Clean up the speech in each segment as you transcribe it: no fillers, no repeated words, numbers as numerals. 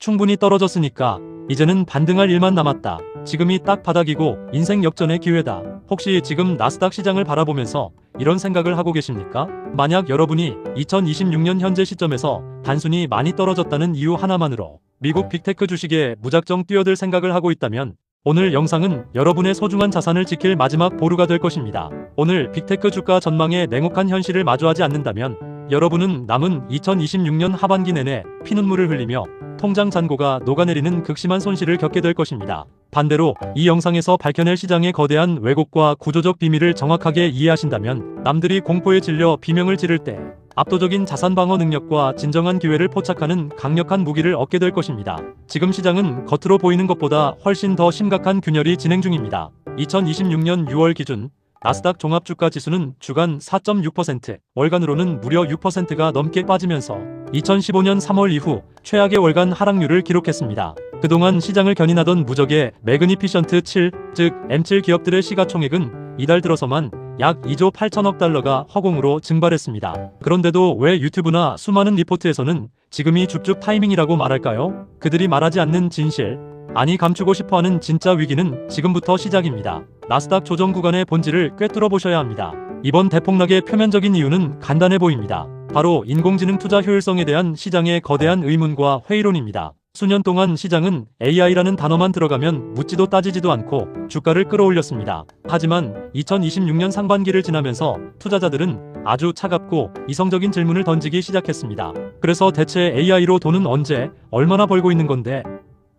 충분히 떨어졌으니까 이제는 반등할 일만 남았다. 지금이 딱 바닥이고 인생 역전의 기회다. 혹시 지금 나스닥 시장을 바라보면서 이런 생각을 하고 계십니까? 만약 여러분이 2026년 현재 시점에서 단순히 많이 떨어졌다는 이유 하나만으로 미국 빅테크 주식에 무작정 뛰어들 생각을 하고 있다면 오늘 영상은 여러분의 소중한 자산을 지킬 마지막 보루가 될 것입니다. 오늘 빅테크 주가 전망의 냉혹한 현실을 마주하지 않는다면 여러분은 남은 2026년 하반기 내내 피눈물을 흘리며 통장 잔고가 녹아내리는 극심한 손실을 겪게 될 것입니다. 반대로 이 영상에서 밝혀낼 시장의 거대한 왜곡과 구조적 비밀을 정확하게 이해하신다면 남들이 공포에 질려 비명을 지를 때 압도적인 자산 방어 능력과 진정한 기회를 포착하는 강력한 무기를 얻게 될 것입니다. 지금 시장은 겉으로 보이는 것보다 훨씬 더 심각한 균열이 진행 중입니다. 2026년 6월 기준 나스닥 종합주가지수는 주간 4.6%, 월간으로는 무려 6%가 넘게 빠지면서 2015년 3월 이후 최악의 월간 하락률을 기록했습니다. 그동안 시장을 견인하던 무적의 매그니피션트 7, 즉 M7 기업들의 시가총액은 이달 들어서만 약 2조 8천억 달러가 허공으로 증발했습니다. 그런데도 왜 유튜브나 수많은 리포트에서는 지금이 줍줍 타이밍이라고 말할까요? 그들이 말하지 않는 진실, 아니 감추고 싶어하는 진짜 위기는 지금부터 시작입니다. 나스닥 조정 구간의 본질을 꿰뚫어 보셔야 합니다. 이번 대폭락의 표면적인 이유는 간단해 보입니다. 바로 인공지능 투자 효율성에 대한 시장의 거대한 의문과 회의론입니다. 수년 동안 시장은 AI라는 단어만 들어가면 묻지도 따지지도 않고 주가를 끌어올렸습니다. 하지만 2026년 상반기를 지나면서 투자자들은 아주 차갑고 이성적인 질문을 던지기 시작했습니다. 그래서 대체 AI로 돈은 언제, 얼마나 벌고 있는 건데?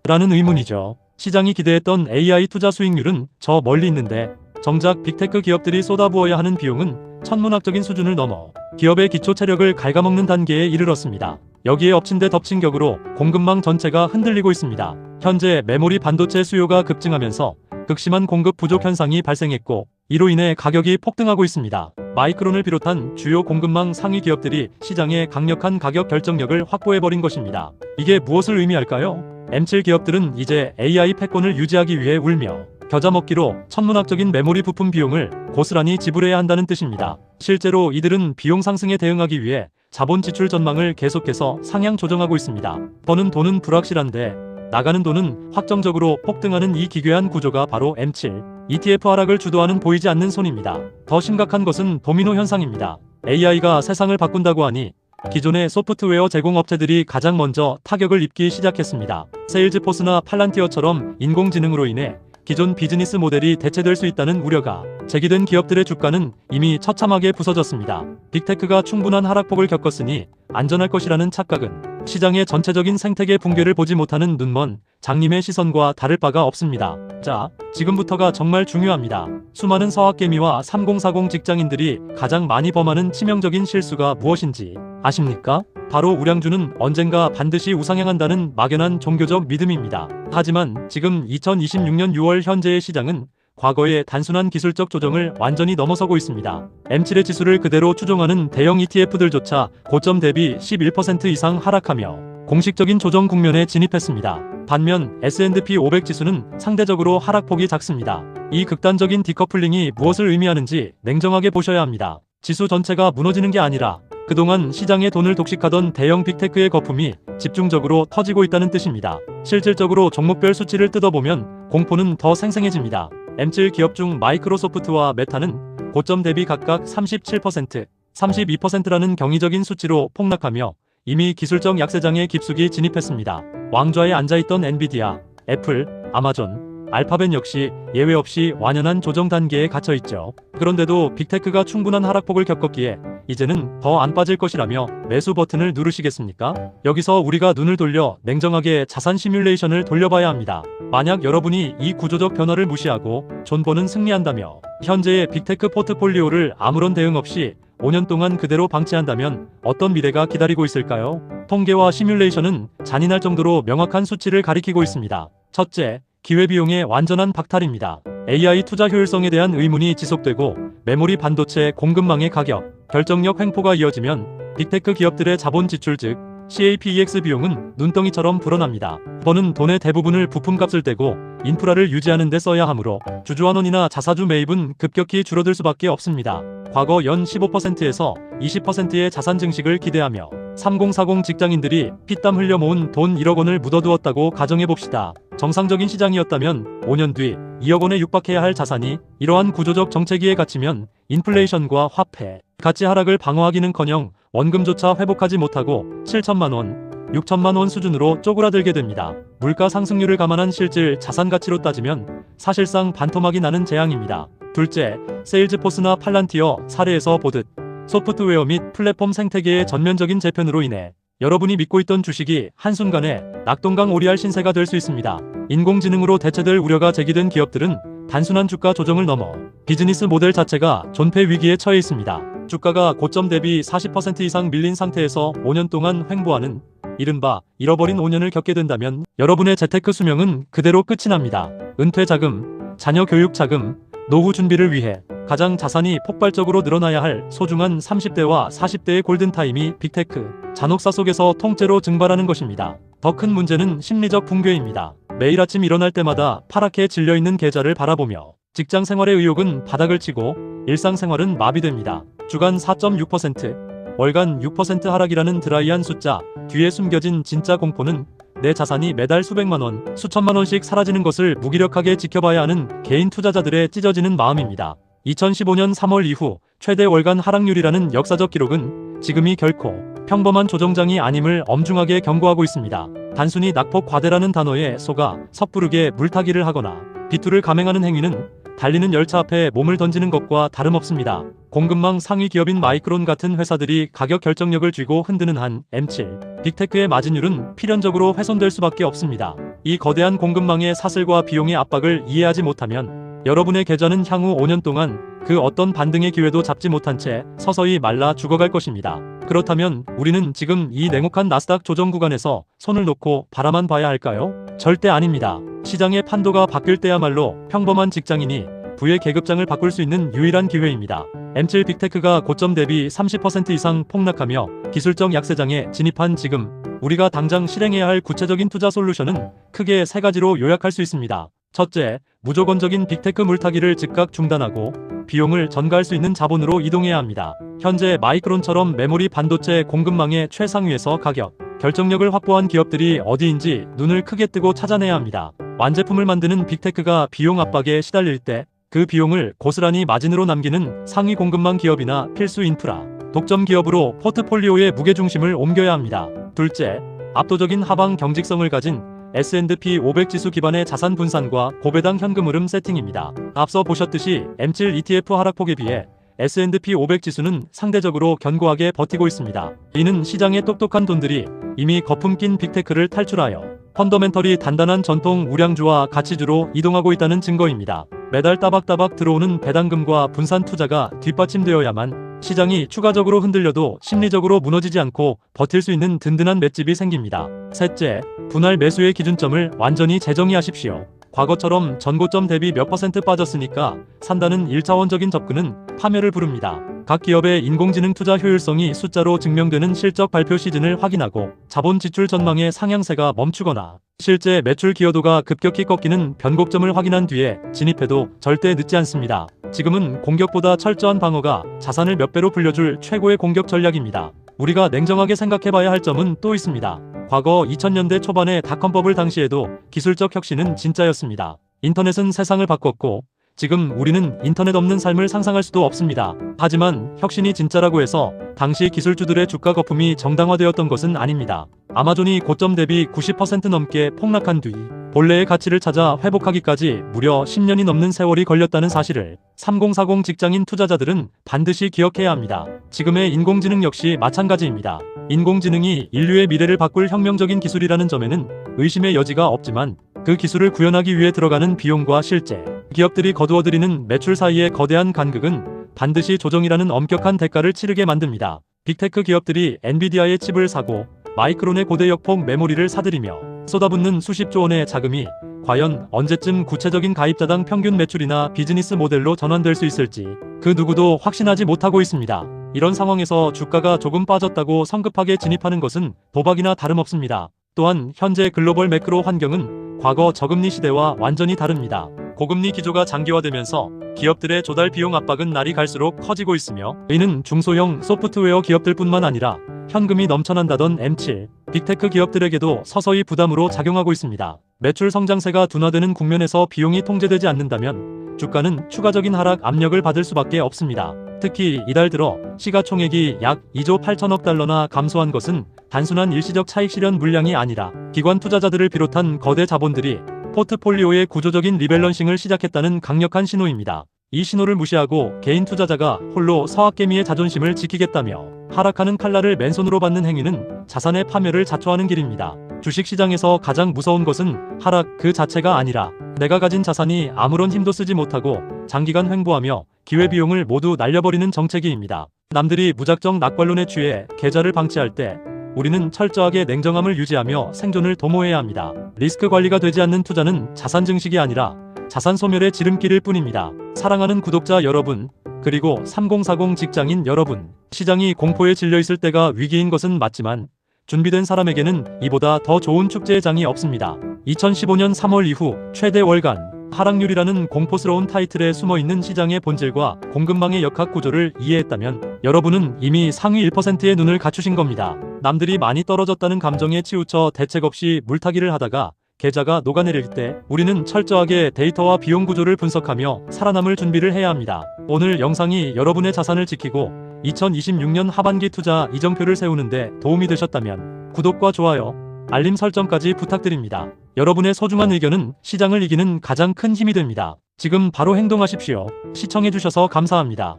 라는 의문이죠. 시장이 기대했던 AI 투자 수익률은 저 멀리 있는데 정작 빅테크 기업들이 쏟아부어야 하는 비용은 천문학적인 수준을 넘어 기업의 기초 체력을 갉아먹는 단계에 이르렀습니다. 여기에 엎친 데 덮친 격으로 공급망 전체가 흔들리고 있습니다. 현재 메모리 반도체 수요가 급증하면서 극심한 공급 부족 현상이 발생했고 이로 인해 가격이 폭등하고 있습니다. 마이크론을 비롯한 주요 공급망 상위 기업들이 시장에 강력한 가격 결정력을 확보해버린 것입니다. 이게 무엇을 의미할까요? M7 기업들은 이제 AI 패권을 유지하기 위해 울며 겨자 먹기로 천문학적인 메모리 부품 비용을 고스란히 지불해야 한다는 뜻입니다. 실제로 이들은 비용 상승에 대응하기 위해 자본 지출 전망을 계속해서 상향 조정하고 있습니다. 버는 돈은 불확실한데 나가는 돈은 확정적으로 폭등하는 이 기괴한 구조가 바로 M7 ETF 하락을 주도하는 보이지 않는 손입니다. 더 심각한 것은 도미노 현상입니다. AI가 세상을 바꾼다고 하니 기존의 소프트웨어 제공업체들이 가장 먼저 타격을 입기 시작했습니다. 세일즈포스나 팔란티어처럼 인공지능으로 인해 기존 비즈니스 모델이 대체될 수 있다는 우려가 제기된 기업들의 주가는 이미 처참하게 부서졌습니다. 빅테크가 충분한 하락폭을 겪었으니 안전할 것이라는 착각은 시장의 전체적인 생태계 붕괴를 보지 못하는 눈먼 장님의 시선과 다를 바가 없습니다. 자, 지금부터가 정말 중요합니다. 수많은 서학개미와 3040 직장인들이 가장 많이 범하는 치명적인 실수가 무엇인지 아십니까? 바로 우량주는 언젠가 반드시 우상향한다는 막연한 종교적 믿음입니다. 하지만 지금 2026년 6월 현재의 시장은 과거의 단순한 기술적 조정을 완전히 넘어서고 있습니다. M7의 지수를 그대로 추종하는 대형 ETF들조차 고점 대비 11% 이상 하락하며 공식적인 조정 국면에 진입했습니다. 반면 S&P 500 지수는 상대적으로 하락폭이 작습니다. 이 극단적인 디커플링이 무엇을 의미하는지 냉정하게 보셔야 합니다. 지수 전체가 무너지는 게 아니라 그동안 시장에 돈을 독식하던 대형 빅테크의 거품이 집중적으로 터지고 있다는 뜻입니다. 실질적으로 종목별 수치를 뜯어보면 공포는 더 생생해집니다. M7 기업 중 마이크로소프트와 메타는 고점 대비 각각 37%, 32%라는 경이적인 수치로 폭락하며 이미 기술적 약세장에 깊숙이 진입했습니다. 왕좌에 앉아있던 엔비디아, 애플, 아마존, 알파벳 역시 예외 없이 완연한 조정 단계에 갇혀있죠. 그런데도 빅테크가 충분한 하락폭을 겪었기에 이제는 더 안 빠질 것이라며 매수 버튼을 누르시겠습니까? 여기서 우리가 눈을 돌려 냉정하게 자산 시뮬레이션을 돌려봐야 합니다. 만약 여러분이 이 구조적 변화를 무시하고 존버는 승리한다며 현재의 빅테크 포트폴리오를 아무런 대응 없이 5년 동안 그대로 방치한다면 어떤 미래가 기다리고 있을까요? 통계와 시뮬레이션은 잔인할 정도로 명확한 수치를 가리키고 있습니다. 첫째, 기회비용의 완전한 박탈입니다. AI 투자 효율성에 대한 의문이 지속되고 메모리 반도체 공급망의 가격, 결정력 횡포가 이어지면 빅테크 기업들의 자본 지출 즉 CAPEX 비용은 눈덩이처럼 불어납니다. 버는 돈의 대부분을 부품값을 떼고 인프라를 유지하는 데 써야 하므로 주주환원이나 자사주 매입은 급격히 줄어들 수밖에 없습니다. 과거 연 15%에서 20%의 자산 증식을 기대하며 3040 직장인들이 피땀 흘려 모은 돈 1억 원을 묻어두었다고 가정해봅시다. 정상적인 시장이었다면 5년 뒤 2억 원에 육박해야 할 자산이 이러한 구조적 정체기에 갇히면 인플레이션과 화폐, 가치 하락을 방어하기는커녕 원금조차 회복하지 못하고 7천만 원, 6천만 원 수준으로 쪼그라들게 됩니다. 물가 상승률을 감안한 실질 자산 가치로 따지면 사실상 반토막이 나는 재앙입니다. 둘째, 세일즈포스나 팔란티어 사례에서 보듯 소프트웨어 및 플랫폼 생태계의 전면적인 재편으로 인해 여러분이 믿고 있던 주식이 한순간에 낙동강 오리알 신세가 될 수 있습니다. 인공지능으로 대체될 우려가 제기된 기업들은 단순한 주가 조정을 넘어 비즈니스 모델 자체가 존폐 위기에 처해 있습니다. 주가가 고점 대비 40% 이상 밀린 상태에서 5년 동안 횡보하는 이른바 잃어버린 5년을 겪게 된다면 여러분의 재테크 수명은 그대로 끝이 납니다. 은퇴 자금, 자녀 교육 자금, 노후 준비를 위해 가장 자산이 폭발적으로 늘어나야 할 소중한 30대와 40대의 골든타임이 빅테크, 잔혹사 속에서 통째로 증발하는 것입니다. 더 큰 문제는 심리적 붕괴입니다. 매일 아침 일어날 때마다 파랗게 질려있는 계좌를 바라보며 직장 생활의 의욕은 바닥을 치고 일상생활은 마비됩니다. 주간 4.6%, 월간 6% 하락이라는 드라이한 숫자 뒤에 숨겨진 진짜 공포는 내 자산이 매달 수백만 원, 수천만 원씩 사라지는 것을 무기력하게 지켜봐야 하는 개인 투자자들의 찢어지는 마음입니다. 2015년 3월 이후 최대 월간 하락률이라는 역사적 기록은 지금이 결코 평범한 조정장이 아님을 엄중하게 경고하고 있습니다. 단순히 낙폭 과대라는 단어에 속아 섣부르게 물타기를 하거나 비투를 감행하는 행위는 달리는 열차 앞에 몸을 던지는 것과 다름없습니다. 공급망 상위 기업인 마이크론 같은 회사들이 가격 결정력을 쥐고 흔드는 한 M7, 빅테크의 마진율은 필연적으로 훼손될 수밖에 없습니다. 이 거대한 공급망의 사슬과 비용의 압박을 이해하지 못하면 여러분의 계좌는 향후 5년 동안 그 어떤 반등의 기회도 잡지 못한 채 서서히 말라 죽어갈 것입니다. 그렇다면 우리는 지금 이 냉혹한 나스닥 조정 구간에서 손을 놓고 바라만 봐야 할까요? 절대 아닙니다. 시장의 판도가 바뀔 때야말로 평범한 직장인이 부의 계급장을 바꿀 수 있는 유일한 기회입니다. M7 빅테크가 고점 대비 30% 이상 폭락하며 기술적 약세장에 진입한 지금 우리가 당장 실행해야 할 구체적인 투자 솔루션은 크게 세 가지로 요약할 수 있습니다. 첫째, 무조건적인 빅테크 물타기를 즉각 중단하고 비용을 전가할 수 있는 자본으로 이동해야 합니다. 현재 마이크론처럼 메모리 반도체 공급망의 최상위에서 가격, 결정력을 확보한 기업들이 어디인지 눈을 크게 뜨고 찾아내야 합니다. 완제품을 만드는 빅테크가 비용 압박에 시달릴 때 그 비용을 고스란히 마진으로 남기는 상위 공급망 기업이나 필수 인프라, 독점 기업으로 포트폴리오의 무게중심을 옮겨야 합니다. 둘째, 압도적인 하방 경직성을 가진 S&P 500 지수 기반의 자산 분산과 고배당 현금 흐름 세팅입니다. 앞서 보셨듯이 M7 ETF 하락폭에 비해 S&P 500 지수는 상대적으로 견고하게 버티고 있습니다. 이는 시장의 똑똑한 돈들이 이미 거품 낀 빅테크를 탈출하여 펀더멘털이 단단한 전통 우량주와 가치주로 이동하고 있다는 증거입니다. 매달 따박따박 들어오는 배당금과 분산 투자가 뒷받침되어야만 시장이 추가적으로 흔들려도 심리적으로 무너지지 않고 버틸 수 있는 든든한 맷집이 생깁니다. 셋째, 분할 매수의 기준점을 완전히 재정의하십시오. 과거처럼 전고점 대비 몇 퍼센트 빠졌으니까 산다는 1차원적인 접근은 파멸을 부릅니다. 각 기업의 인공지능 투자 효율성이 숫자로 증명되는 실적 발표 시즌을 확인하고 자본 지출 전망의 상향세가 멈추거나 실제 매출 기여도가 급격히 꺾이는 변곡점을 확인한 뒤에 진입해도 절대 늦지 않습니다. 지금은 공격보다 철저한 방어가 자산을 몇 배로 불려줄 최고의 공격 전략입니다. 우리가 냉정하게 생각해봐야 할 점은 또 있습니다. 과거 2000년대 초반의 닷컴버블 당시에도 기술적 혁신은 진짜였습니다. 인터넷은 세상을 바꿨고 지금 우리는 인터넷 없는 삶을 상상할 수도 없습니다. 하지만 혁신이 진짜라고 해서 당시 기술주들의 주가 거품이 정당화되었던 것은 아닙니다. 아마존이 고점 대비 90% 넘게 폭락한 뒤 본래의 가치를 찾아 회복하기까지 무려 10년이 넘는 세월이 걸렸다는 사실을 3040 직장인 투자자들은 반드시 기억해야 합니다. 지금의 인공지능 역시 마찬가지입니다. 인공지능이 인류의 미래를 바꿀 혁명적인 기술이라는 점에는 의심의 여지가 없지만 그 기술을 구현하기 위해 들어가는 비용과 실제 기업들이 거두어들이는 매출 사이의 거대한 간극은 반드시 조정이라는 엄격한 대가를 치르게 만듭니다. 빅테크 기업들이 엔비디아의 칩을 사고 마이크론의 고대 역폭 메모리를 사들이며 쏟아붓는 수십조 원의 자금이 과연 언제쯤 구체적인 가입자당 평균 매출이나 비즈니스 모델로 전환될 수 있을지 그 누구도 확신하지 못하고 있습니다. 이런 상황에서 주가가 조금 빠졌다고 성급하게 진입하는 것은 도박이나 다름없습니다. 또한 현재 글로벌 매크로 환경은 과거 저금리 시대와 완전히 다릅니다. 고금리 기조가 장기화되면서 기업들의 조달 비용 압박은 날이 갈수록 커지고 있으며 이는 중소형 소프트웨어 기업들뿐만 아니라 현금이 넘쳐난다던 M7, 빅테크 기업들에게도 서서히 부담으로 작용하고 있습니다. 매출 성장세가 둔화되는 국면에서 비용이 통제되지 않는다면 주가는 추가적인 하락 압력을 받을 수밖에 없습니다. 특히 이달 들어 시가총액이 약 2조 8천억 달러나 감소한 것은 단순한 일시적 차익 실현 물량이 아니라 기관 투자자들을 비롯한 거대 자본들이 포트폴리오의 구조적인 리밸런싱을 시작했다는 강력한 신호입니다. 이 신호를 무시하고 개인 투자자가 홀로 서학개미의 자존심을 지키겠다며 하락하는 칼날을 맨손으로 받는 행위는 자산의 파멸을 자초하는 길입니다. 주식시장에서 가장 무서운 것은 하락 그 자체가 아니라 내가 가진 자산이 아무런 힘도 쓰지 못하고 장기간 횡보하며 기회비용을 모두 날려버리는 정체기입니다. 남들이 무작정 낙관론에 취해 계좌를 방치할 때 우리는 철저하게 냉정함을 유지하며 생존을 도모해야 합니다. 리스크 관리가 되지 않는 투자는 자산 증식이 아니라 자산 소멸의 지름길일 뿐입니다. 사랑하는 구독자 여러분, 그리고 3040 직장인 여러분, 시장이 공포에 질려 있을 때가 위기인 것은 맞지만 준비된 사람에게는 이보다 더 좋은 축제의 장이 없습니다. 2015년 3월 이후 최대 월간 하락률이라는 공포스러운 타이틀에 숨어있는 시장의 본질과 공급망의 역학 구조를 이해했다면 여러분은 이미 상위 1%의 눈을 갖추신 겁니다. 남들이 많이 떨어졌다는 감정에 치우쳐 대책 없이 물타기를 하다가 계좌가 녹아내릴 때 우리는 철저하게 데이터와 비용 구조를 분석하며 살아남을 준비를 해야 합니다. 오늘 영상이 여러분의 자산을 지키고 2026년 하반기 투자 이정표를 세우는데 도움이 되셨다면 구독과 좋아요, 알림 설정까지 부탁드립니다. 여러분의 소중한 의견은 시장을 이기는 가장 큰 힘이 됩니다. 지금 바로 행동하십시오. 시청해주셔서 감사합니다.